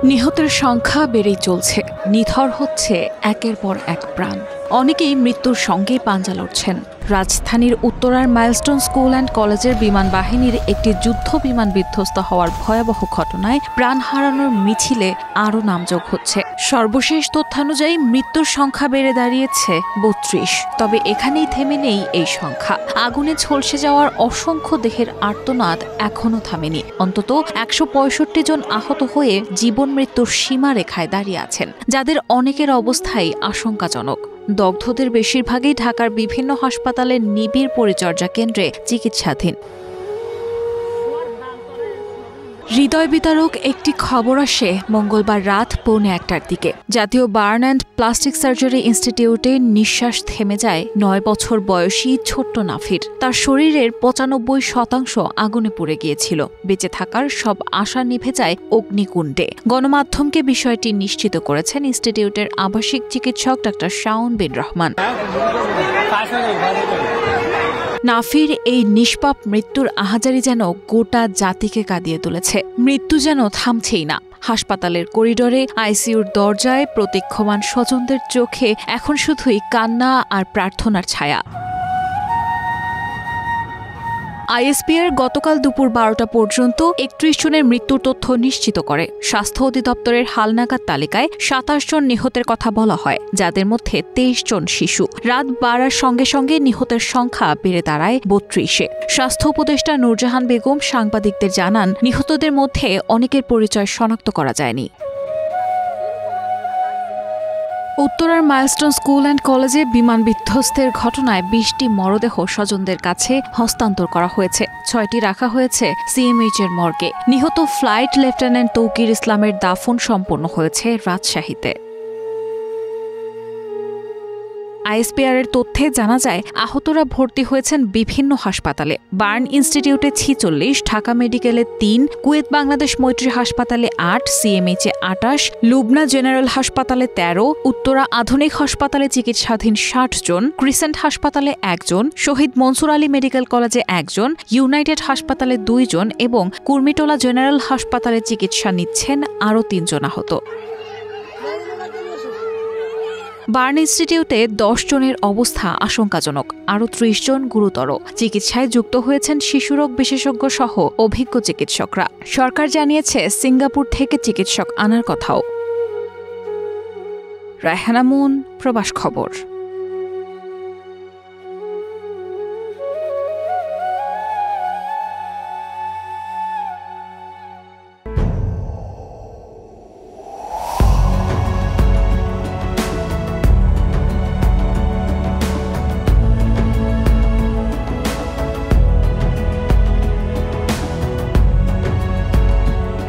নিহতের সংখ্যা বেড়েই চলছে। নিথর হচ্ছে একের পর এক প্রাণ। অনেকেই মৃত্যুর সঙ্গে পাঞ্জা লড়ছেন। রাজধানীর উত্তরার মাইলস্টোন স্কুল অ্যান্ড কলেজের বিমান বাহিনীর একটি যুদ্ধ বিমান বিধ্বস্ত হওয়ার ভয়াবহ ঘটনায় প্রাণ হারানোর মিছিলে আরও নাম যোগ হচ্ছে। সর্বশেষ তথ্যানুযায়ী মৃত্যুর সংখ্যা বেড়ে দাঁড়িয়েছে ৩২। তবে এখানেই থেমে নেই এই সংখ্যা। আগুনে ঝলসে যাওয়ার অসংখ্য দেহের আর্তনাদ এখনও থামেনি। অন্তত ১৬৫ জন আহত হয়ে জীবন মৃত্যুর সীমারেখায় দাঁড়িয়ে আছেন, যাদের অনেকের অবস্থাই আশঙ্কাজনক। দগ্ধদের বেশিরভাগই ঢাকার বিভিন্ন হাসপাতালের নিবিড় পরিচর্যা কেন্দ্রে চিকিৎসাধীন। হৃদয় বিতারক একটি খবর আসে মঙ্গলবার রাত ১:৩০টার দিকে। জাতীয় বার্ন অ্যান্ড প্লাস্টিক সার্জারি ইনস্টিটিউটে নিঃশ্বাস থেমে যায় ৯ বছর বয়সী ছোট্ট নাফির। তার শরীরের ৯৫% আগুনে পুড়ে গিয়েছিল। বেঁচে থাকার সব আশা নিভে যায় অগ্নিকুণ্ডে। গণমাধ্যমকে বিষয়টি নিশ্চিত করেছেন ইনস্টিটিউটের আবাসিক চিকিৎসক ডা. শাওন বিন রহমান। নাফির এই নিষ্পাপ মৃত্যুর আহাজারি যেন গোটা জাতিকে কাঁদিয়ে তুলেছে। মৃত্যু যেন থামছেই না। হাসপাতালের করিডোরে, আইসিইউর দরজায় প্রতীক্ষমান স্বজনদের চোখে এখন শুধুই কান্না আর প্রার্থনার ছায়া। আইএসপিআর গতকাল দুপুর ১২টা পর্যন্ত ৩১ জনের মৃত্যুর তথ্য নিশ্চিত করে। স্বাস্থ্য অধিদপ্তরের হালনাগাদ তালিকায় ২৭ জন নিহতের কথা বলা হয়, যাদের মধ্যে ২৩ জন শিশু। রাত বাড়ার সঙ্গে সঙ্গে নিহতের সংখ্যা বেড়ে দাঁড়ায় ৩২-এ। স্বাস্থ্য উপদেষ্টা নূরজাহান বেগম সাংবাদিকদের জানান, নিহতদের মধ্যে অনেকের পরিচয় শনাক্ত করা যায়নি। উত্তরার মাইলস্টোন স্কুল অ্যান্ড কলেজে বিমান বিধ্বস্তের ঘটনায় ২০টি মরদেহ স্বজনদের কাছে হস্তান্তর করা হয়েছে। ৬টি রাখা হয়েছে সিএমএইচ-এর মর্গে। নিহত ফ্লাইট লেফটেন্যান্ট তৌকির ইসলামের দাফন সম্পন্ন হয়েছে রাজশাহীতে। আইএসপিআর-এর তথ্যে জানা যায়, আহতরা ভর্তি হয়েছেন বিভিন্ন হাসপাতালে। বার্ন ইনস্টিটিউটে ৪৬, ঢাকা মেডিকেলে ৩, কুয়েত বাংলাদেশ মৈত্রী হাসপাতালে ৮, সিএমএইচে ২৮, লুবনা জেনারেল হাসপাতালে ১৩, উত্তরা আধুনিক হাসপাতালে চিকিৎসাধীন ৬০ জন, ক্রিসেন্ট হাসপাতালে ১ জন, শহীদ মনসুর আলী মেডিকেল কলেজে ১ জন, ইউনাইটেড হাসপাতালে ২ জন এবং কুর্মিটোলা জেনারেল হাসপাতালে চিকিৎসা নিচ্ছেন আরও ৩ জন আহত। বার্ন ইনস্টিটিউটে ১০ জনের অবস্থা আশঙ্কাজনক, আরও ৩০ জন গুরুতর। চিকিৎসায় যুক্ত হয়েছেন শিশুরোগ বিশেষজ্ঞ সহ অভিজ্ঞ চিকিৎসকরা। সরকার জানিয়েছে সিঙ্গাপুর থেকে চিকিৎসক আনার কথাও। রায়হানা মুন, প্রবাস খবর।